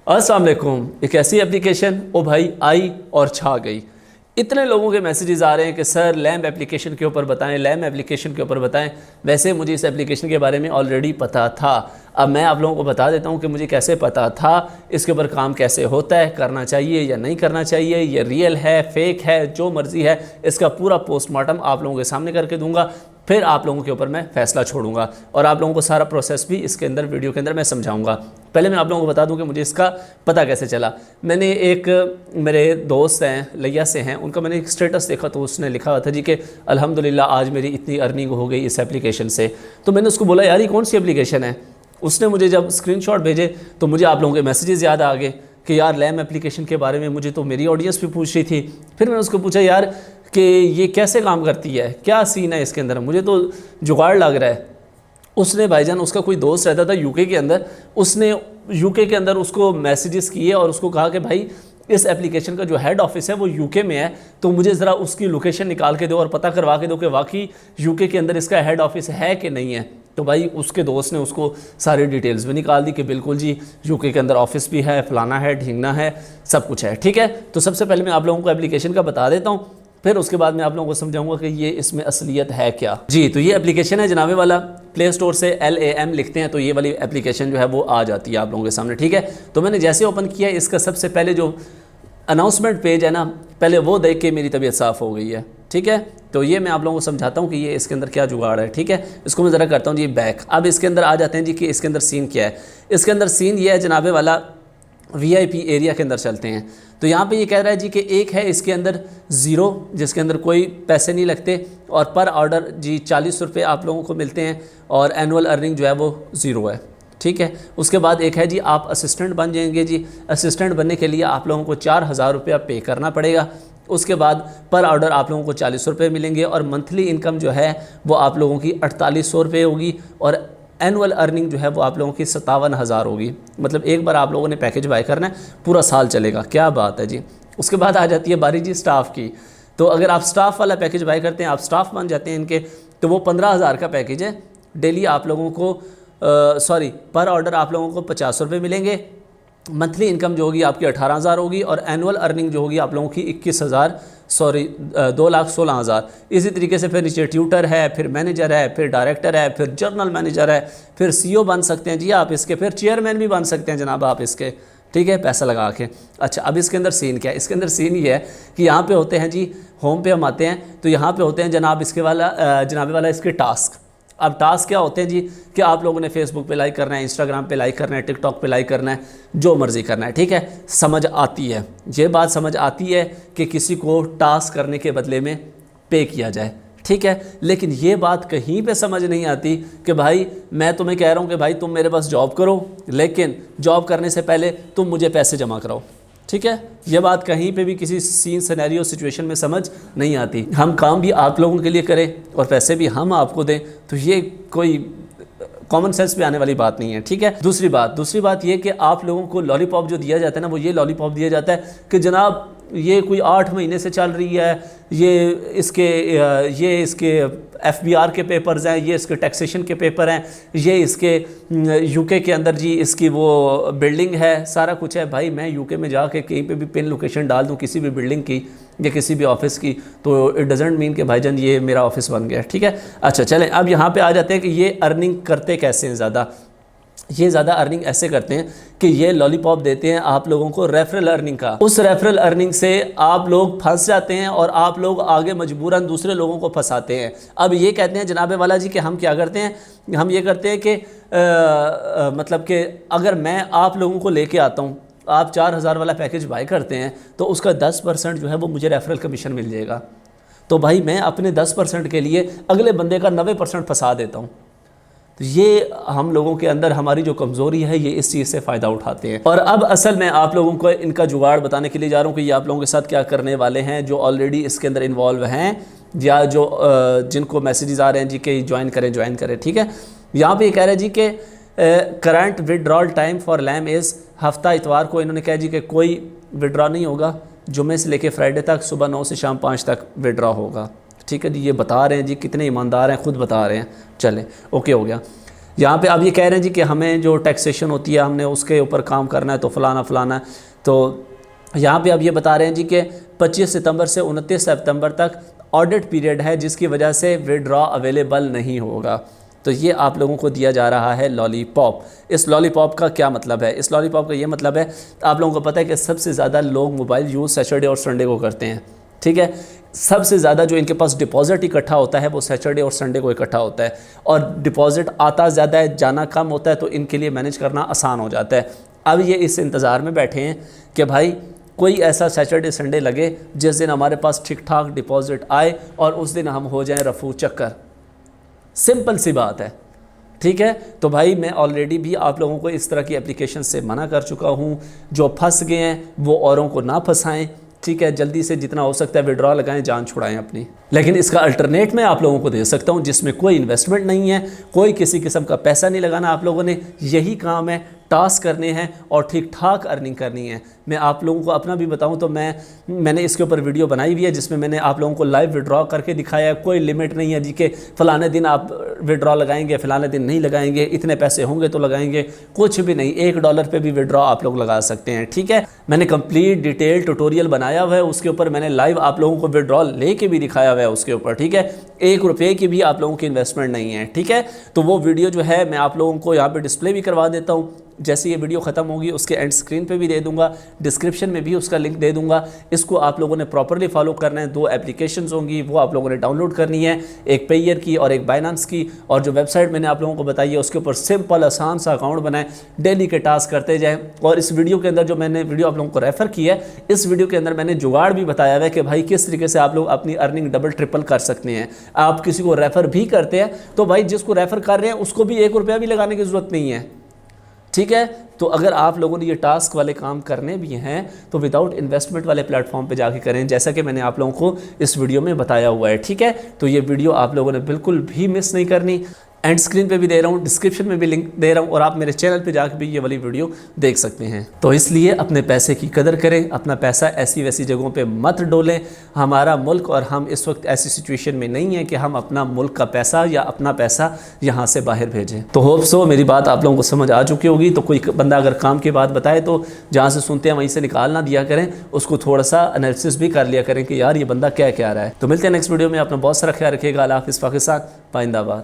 अस्सलाम वालेकुम। एक ऐसी एप्लीकेशन ओ भाई आई और छा गई। इतने लोगों के मैसेजेस आ रहे हैं कि सर लैम्प एप्लीकेशन के ऊपर बताएं, लैम्प एप्लीकेशन के ऊपर बताएं। वैसे मुझे इस एप्लीकेशन के बारे में ऑलरेडी पता था। अब मैं आप लोगों को बता देता हूं कि मुझे कैसे पता था, इसके ऊपर काम कैसे होता है, करना चाहिए या नहीं करना चाहिए, ये रियल है फेक है, जो मर्ज़ी है, इसका पूरा पोस्टमार्टम आप लोगों के सामने करके दूंगा। फिर आप लोगों के ऊपर मैं फ़ैसला छोड़ूंगा और आप लोगों को सारा प्रोसेस भी इसके अंदर वीडियो के अंदर मैं समझाऊंगा। पहले मैं आप लोगों को बता दूं कि मुझे इसका पता कैसे चला। मैंने एक मेरे दोस्त हैं लिया से हैं, उनका मैंने एक स्टेटस देखा तो उसने लिखा हुआ था जी कि अल्हम्दुलिल्लाह आज मेरी इतनी अर्निंग हो गई इस एप्लीकेशन से। तो मैंने उसको बोला यार ये कौन सी एप्लीकेशन है। उसने मुझे जब स्क्रीनशॉट भेजे तो मुझे आप लोगों के मैसेजेस याद आ गए कि यार लैम्प एप्लीकेशन के बारे में मुझे तो मेरी ऑडियंस भी पूछ रही थी। फिर मैंने उसको पूछा यार कि ये कैसे काम करती है, क्या सीन है इसके अंदर, मुझे तो जुगाड़ लग रहा है। उसने भाईजान, उसका कोई दोस्त रहता था यूके के अंदर, उसने यूके के अंदर उसको मैसेजेस किए और उसको कहा कि भाई इस एप्लीकेशन का जो हेड ऑफिस है वो यूके में है, तो मुझे ज़रा उसकी लोकेशन निकाल के दो और पता करवा के दो कि वाकई यूके के अंदर इसका हेड ऑफिस है कि नहीं है। तो भाई उसके दोस्त ने उसको सारी डिटेल्स भी निकाल दी कि बिल्कुल जी यूके के अंदर ऑफिस भी है, फलाना है, ढींगना है, सब कुछ है। ठीक है, तो सबसे पहले मैं आप लोगों को एप्लीकेशन का बता देता हूँ, फिर उसके बाद मैं आप लोगों को समझाऊंगा कि ये इसमें असलियत है क्या। जी, तो ये एप्लीकेशन है जनाबे वाला, प्ले स्टोर से LAM लिखते हैं तो ये वाली एप्लीकेशन जो है वो आ जाती है आप लोगों के सामने। ठीक है, तो मैंने जैसे ओपन किया, इसका सबसे पहले जो अनाउंसमेंट पेज है ना, पहले वो देख के मेरी तबीयत साफ़ हो गई है। ठीक है, तो ये मैं आप लोगों को समझाता हूँ कि ये इसके अंदर क्या जुगाड़ है। ठीक है, इसको मैं ज़रा करता हूँ जी बैक। अब इसके अंदर आ जाते हैं जी कि इसके अंदर सीन क्या है। इसके अंदर सीन ये है जनाबे वाला, VIP एरिया के अंदर चलते हैं। तो यहाँ पे ये कह रहा है जी कि एक है इसके अंदर ज़ीरो, जिसके अंदर कोई पैसे नहीं लगते और पर ऑर्डर जी 40 रुपये आप लोगों को मिलते हैं और एनुअल अर्निंग जो है वो ज़ीरो है। ठीक है, उसके बाद एक है जी आप असिस्टेंट बन जाएंगे। जी असिस्टेंट बनने के लिए आप लोगों को 4000 रुपया पे करना पड़ेगा। उसके बाद पर ऑर्डर आप लोगों को 40 रुपये मिलेंगे और मंथली इनकम जो है वो आप लोगों की 4800 रुपये होगी और एनुअल अर्निंग जो है वो आप लोगों की 57,000 होगी। मतलब एक बार आप लोगों ने पैकेज बाय करना है, पूरा साल चलेगा। क्या बात है जी। उसके बाद आ जाती है बारी जी स्टाफ की। तो अगर आप स्टाफ वाला पैकेज बाय करते हैं, आप स्टाफ बन जाते हैं इनके, तो वो 15,000 का पैकेज है। डेली आप लोगों को पर ऑर्डर आप लोगों को 50 रुपये मिलेंगे। मंथली इनकम जो होगी आपकी 18,000 होगी और एनुअल अर्निंग जो होगी आप लोगों की 2,16,000। इसी तरीके से फिर नीचे ट्यूटर है, फिर मैनेजर है, फिर डायरेक्टर है, फिर जर्नल मैनेजर है, फिर CO बन सकते हैं जी आप इसके, फिर चेयरमैन भी बन सकते हैं जनाब आप इसके। ठीक है, पैसा लगा के। अच्छा, अब इसके अंदर सीन क्या है। इसके अंदर सीन ये है कि यहाँ पे होते हैं जी, होम पे हम आते हैं तो यहाँ पे होते हैं जनाब इसके जनाबे वाला इसके टास्क। अब टास्क क्या होते हैं जी कि आप लोगों ने फेसबुक पे लाइक करना है, इंस्टाग्राम पे लाइक करना है, टिकटॉक पे लाइक करना है, जो मर्ज़ी करना है। ठीक है, समझ आती है, ये बात समझ आती है कि किसी को टास्क करने के बदले में पे किया जाए। ठीक है, लेकिन ये बात कहीं पे समझ नहीं आती कि भाई मैं तुम्हें कह रहा हूँ कि भाई तुम मेरे पास जॉब करो, लेकिन जॉब करने से पहले तुम मुझे पैसे जमा कराओ। ठीक है, ये बात कहीं पे भी किसी सीन सिनेरियो सिचुएशन में समझ नहीं आती। हम काम भी आप लोगों के लिए करें और पैसे भी हम आपको दें, तो ये कोई कॉमन सेंस पे आने वाली बात नहीं है। ठीक है, दूसरी बात ये कि आप लोगों को लॉलीपॉप जो दिया जाता है ना, वो ये लॉलीपॉप दिया जाता है कि जनाब ये कोई 8 महीने से चल रही है, ये इसके FBR के पेपर्स हैं, ये इसके टैक्सेशन के पेपर हैं, ये इसके यूके के अंदर जी इसकी वो बिल्डिंग है, सारा कुछ है। भाई मैं यूके में जाके कहीं पे भी पिन लोकेशन डाल दूँ किसी भी बिल्डिंग की या किसी भी ऑफिस की, तो इट डजेंट मीन कि भाईजान ये मेरा ऑफिस बन गया। ठीक है, अच्छा चलें अब यहाँ पे आ जाते हैं कि ये अर्निंग करते कैसे हैं ज़्यादा। ये ज़्यादा अर्निंग ऐसे करते हैं कि ये लॉलीपॉप देते हैं आप लोगों को रेफरल अर्निंग का। उस रेफरल अर्निंग से आप लोग फंस जाते हैं और आप लोग आगे मजबूरन दूसरे लोगों को फंसाते हैं। अब ये कहते हैं जनाबे वाला जी कि हम क्या करते हैं, हम ये करते हैं कि मतलब कि अगर मैं आप लोगों को लेके आता हूँ, आप 4,000 वाला पैकेज बाय करते हैं तो उसका 10% जो है वो मुझे रेफरल कमीशन मिल जाएगा। तो भाई मैं अपने 10% के लिए अगले बंदे का 90% फंसा देता हूँ। तो ये हम लोगों के अंदर हमारी जो कमज़ोरी है, ये इस चीज़ से फ़ायदा उठाते हैं। और अब असल में आप लोगों को इनका जुगाड़ बताने के लिए जा रहा हूँ कि ये आप लोगों के साथ क्या करने वाले हैं जो ऑलरेडी इसके अंदर इन्वॉल्व हैं या जो जिनको मैसेजेस आ रहे हैं जी कि ज्वाइन करें। ठीक है, यहाँ पे ये कह रहे हैं जी कि current withdrawal time for lam is, हफ्ता इतवार को इन्होंने कहा जी कि कोई विड्रॉ नहीं होगा, जुम्मे से लेके फ्राइडे तक सुबह 9 से शाम 5 तक विड्रॉ होगा। ठीक है जी, ये बता रहे हैं जी, कितने ईमानदार हैं, खुद बता रहे हैं। चलें, ओके हो गया। यहाँ पे अब ये कह रहे हैं जी कि हमें जो टैक्सेशन होती है हमने उसके ऊपर काम करना है, तो फलाना फलाना। तो यहाँ पे अब ये बता रहे हैं जी कि 25 सितंबर से 29 सितंबर तक ऑडिट पीरियड है, जिसकी वजह से विड्रॉ अवेलेबल नहीं होगा। तो ये आप लोगों को दिया जा रहा है लॉलीपॉप। इस लॉलीपॉप का क्या मतलब है? इस लॉलीपॉप का ये मतलब है, आप लोगों को पता है कि सबसे ज़्यादा लोग मोबाइल यूज़ सैटरडे और संडे को करते हैं, ठीक है। सबसे ज़्यादा जो इनके पास डिपॉजिट इकट्ठा होता है वो सैटरडे और संडे को इकट्ठा होता है, और डिपॉजिट आता ज़्यादा है, जाना कम होता है, तो इनके लिए मैनेज करना आसान हो जाता है। अब ये इस इंतज़ार में बैठे हैं कि भाई कोई ऐसा सैटरडे संडे लगे जिस दिन हमारे पास ठीक ठाक डिपॉजिट आए और उस दिन हम हो जाएं रफू चक्कर। सिंपल सी बात है, ठीक है। तो भाई मैं ऑलरेडी भी आप लोगों को इस तरह की एप्लीकेशन से मना कर चुका हूँ। जो फंस गए हैं वो औरों को ना फंसाएं, ठीक है। जल्दी से जितना हो सकता है विड्रॉ लगाएं, जान छुड़ाएं अपनी। लेकिन इसका अल्टरनेट मैं आप लोगों को दे सकता हूं जिसमें कोई इन्वेस्टमेंट नहीं है, कोई किसी किस्म का पैसा नहीं लगाना आप लोगों ने। यही काम है, टास्क करने हैं और ठीक ठाक अर्निंग करनी है। मैं आप लोगों को अपना भी बताऊं तो मैंने इसके ऊपर वीडियो बनाई हुई है जिसमें मैंने आप लोगों को लाइव विड्रॉ करके दिखाया है। कोई लिमिट नहीं है जी कि फ़लाने दिन आप विड्रॉ लगाएंगे, फ़लाने दिन नहीं लगाएंगे, इतने पैसे होंगे तो लगाएंगे, कुछ भी नहीं। $1 पे भी विड्रॉ आप लोग लगा सकते हैं, ठीक है। मैंने कंप्लीट डिटेल ट्यूटोरियल बनाया हुआ है, उसके ऊपर मैंने लाइव आप लोगों को विड्रॉ लेके भी दिखाया हुआ है उसके ऊपर, ठीक है। ₹1 की भी आप लोगों की इन्वेस्टमेंट नहीं है, ठीक है। तो वो वीडियो जो है मैं आप लोगों को यहाँ पे डिस्प्ले भी करवा देता हूँ। जैसे ये वीडियो ख़त्म होगी उसके एंड स्क्रीन पे भी दे दूंगा, डिस्क्रिप्शन में भी उसका लिंक दे दूंगा। इसको आप लोगों ने प्रॉपरली फॉलो करना है। 2 एप्लीकेशंस होंगी, वो आप लोगों ने डाउनलोड करनी है, एक पेयर की और एक बाइनेंस की। और जो वेबसाइट मैंने आप लोगों को बताई है उसके ऊपर सिंपल आसान सा अकाउंट बनाएं, डेली के टास्क करते जाएँ। और इस वीडियो के अंदर जो मैंने वीडियो आप लोगों को रेफ़र की है, इस वीडियो के अंदर मैंने जुगाड़ भी बताया हुआ है कि भाई किस तरीके से आप लोग अपनी अर्निंग डबल ट्रिपल कर सकते हैं। आप किसी को रेफ़र भी करते हैं तो भाई जिसको रेफ़र कर रहे हैं उसको भी ₹1 भी लगाने की ज़रूरत नहीं है, ठीक है। तो अगर आप लोगों ने ये टास्क वाले काम करने भी हैं तो विदाउट इन्वेस्टमेंट वाले प्लेटफॉर्म पे जाके करें, जैसा कि मैंने आप लोगों को इस वीडियो में बताया हुआ है, ठीक है। तो ये वीडियो आप लोगों ने बिल्कुल भी मिस नहीं करनी। एंड स्क्रीन पे भी दे रहा हूँ, डिस्क्रिप्शन में भी लिंक दे रहा हूँ, और आप मेरे चैनल पे जाकर भी ये वाली वीडियो देख सकते हैं। तो इसलिए अपने पैसे की कदर करें, अपना पैसा ऐसी वैसी जगहों पे मत डोलें। हमारा मुल्क और हम इस वक्त ऐसी सिचुएशन में नहीं है कि हम अपना मुल्क का पैसा या अपना पैसा यहाँ से बाहर भेजें। तो होप सो मेरी बात आप लोगों को समझ आ चुकी होगी। तो कोई बंदा अगर काम की बात बताए तो जहाँ से सुनते हैं वहीं से निकाल ना दिया करें, उसको थोड़ा सा एनालिसिस भी कर लिया करें कि यार ये बंदा क्या कह रहा है। तो मिलते हैं नेक्स्ट वीडियो में। अपना बहुत सारा ख्याल रखिएगा। अल्लाह हाफ़िज़। पाकिस्तान जिंदाबाद।